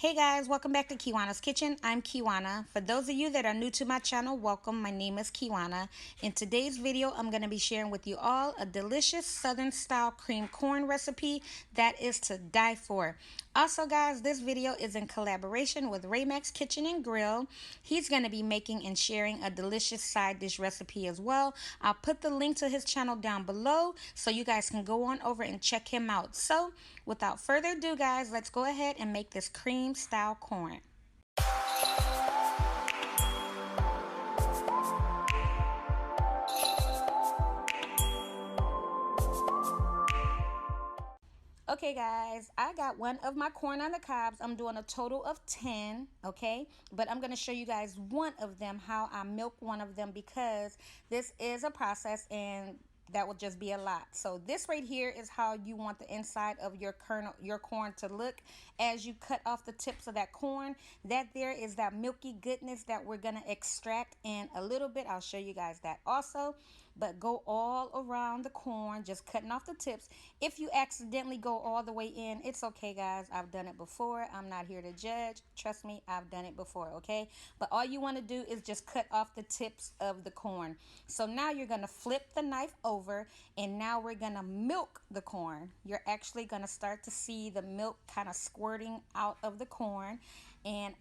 Hey guys, welcome back to Kiwanna's Kitchen. I'm Kiwanna. For those of you that are new to my channel, welcome. My name is Kiwanna. In today's video, I'm going to be sharing with you all a delicious Southern style cream corn recipe that is to die for. Also guys, this video is in collaboration with Raymacks Kitchen and Grill. He's going to be making and sharing a delicious side dish recipe as well. I'll put the link to his channel down below so you guys can go on over and check him out. So without further ado guys, let's go ahead and make this cream style corn. Okay guys, I got one of my corn on the cobs. I'm doing a total of 10, okay? But I'm going to show you guys one of them, how I milk one of them, because this is a process and that will just be a lot. So this right here is how you want the inside of your corn to look as you cut off the tips of that corn. That there is that milky goodness that we're gonna extract in a little bit. I'll show you guys that also. But go all around the corn, just cutting off the tips. If you accidentally go all the way in, it's okay guys. I've done it before. I'm not here to judge. Trust me, I've done it before, okay? But all you want to do is just cut off the tips of the corn. So now you're gonna flip the knife over, and now we're gonna milk the corn. You're actually gonna start to see the milk kind of squirting out of the corn, and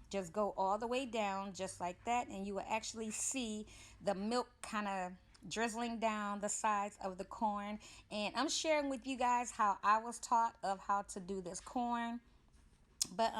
just go all the way down just like that, and you will actually see the milk kind of drizzling down the sides of the corn. And I'm sharing with you guys how I was taught of how to do this corn. But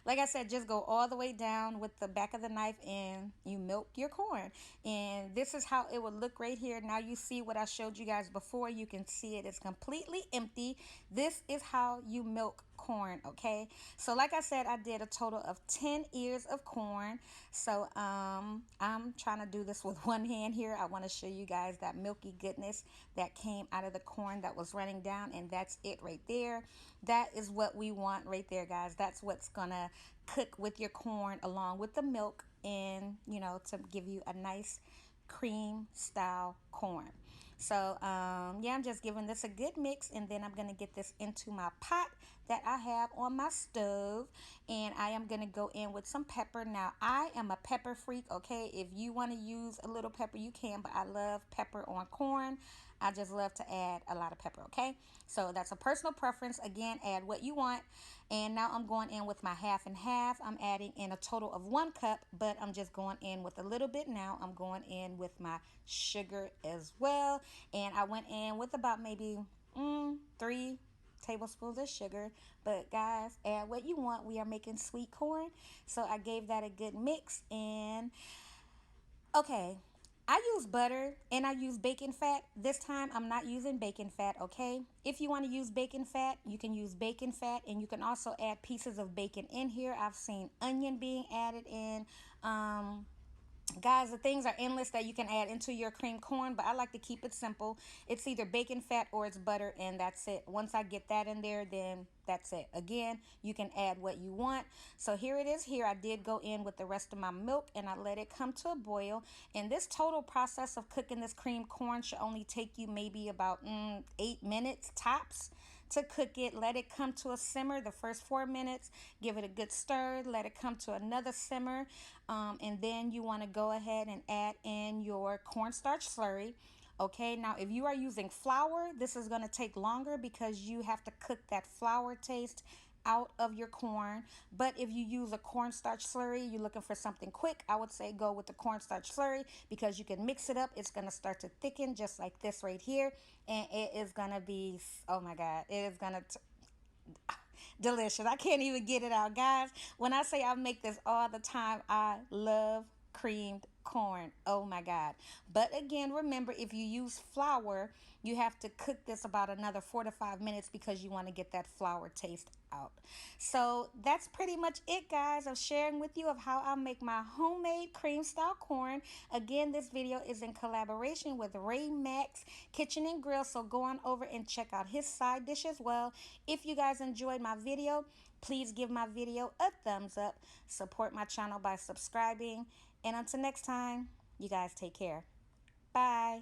like I said, just go all the way down with the back of the knife and you milk your corn. And this is how it would look right here. Now you see what I showed you guys before. You can see it is completely empty. This is how you milk corn, okay? So like I said, I did a total of 10 ears of corn. So I'm trying to do this with one hand here. I want to show you guys that milky goodness that came out of the corn that was running down, and that's it right there. That is what we want right there, guys. That's what's gonna cook with your corn along with the milk, and you know, to give you a nice cream style corn. So yeah, I'm just giving this a good mix, and then I'm gonna get this into my pot that I have on my stove, and I am gonna go in with some pepper. Now I am a pepper freak, okay? If you want to use a little pepper you can, but I love pepper on corn. I just love to add a lot of pepper, okay? So that's a personal preference. Again, add what you want. And now I'm going in with my half and half. I'm adding in a total of 1 cup, but I'm just going in with a little bit now. I'm going in with my sugar as well. And I went in with about maybe 3 tablespoons of sugar. But guys, add what you want. We are making sweet corn. So I gave that a good mix. And okay, I use butter and I use bacon fat. This time I'm not using bacon fat, okay? If you want to use bacon fat, you can use bacon fat, and you can also add pieces of bacon in here. I've seen onion being added in. Guys, the things are endless that you can add into your cream corn, but I like to keep it simple. It's either bacon fat or it's butter, and that's it. Once I get that in there, then that's it. Again, you can add what you want. So here it is. Here I did go in with the rest of my milk, and I let it come to a boil. And this total process of cooking this cream corn should only take you maybe about 8 minutes tops to cook it. Let it come to a simmer the first 4 minutes. Give it a good stir. Let it come to another simmer. And then you want to go ahead and add in your cornstarch slurry. Okay, now if you are using flour, this is going to take longer because you have to cook that flour taste out of your corn. But if you use a cornstarch slurry, you're looking for something quick, I would say go with the cornstarch slurry, because you can mix it up. It's going to start to thicken just like this right here, and it is going to be, oh my God, it is going to delicious. I can't even get it out, guys. When I say I make this all the time, I love creamed corn. Oh my God. But again, remember, if you use flour, you have to cook this about another 4 to 5 minutes because you want to get that flour taste out. So that's pretty much it, guys, of sharing with you of how I make my homemade cream style corn. Again, this video is in collaboration with Raymacks Kitchen and Grill, so go on over and check out his side dish as well. If you guys enjoyed my video, please give my video a thumbs up. Support my channel by subscribing. And until next time, you guys take care. Bye.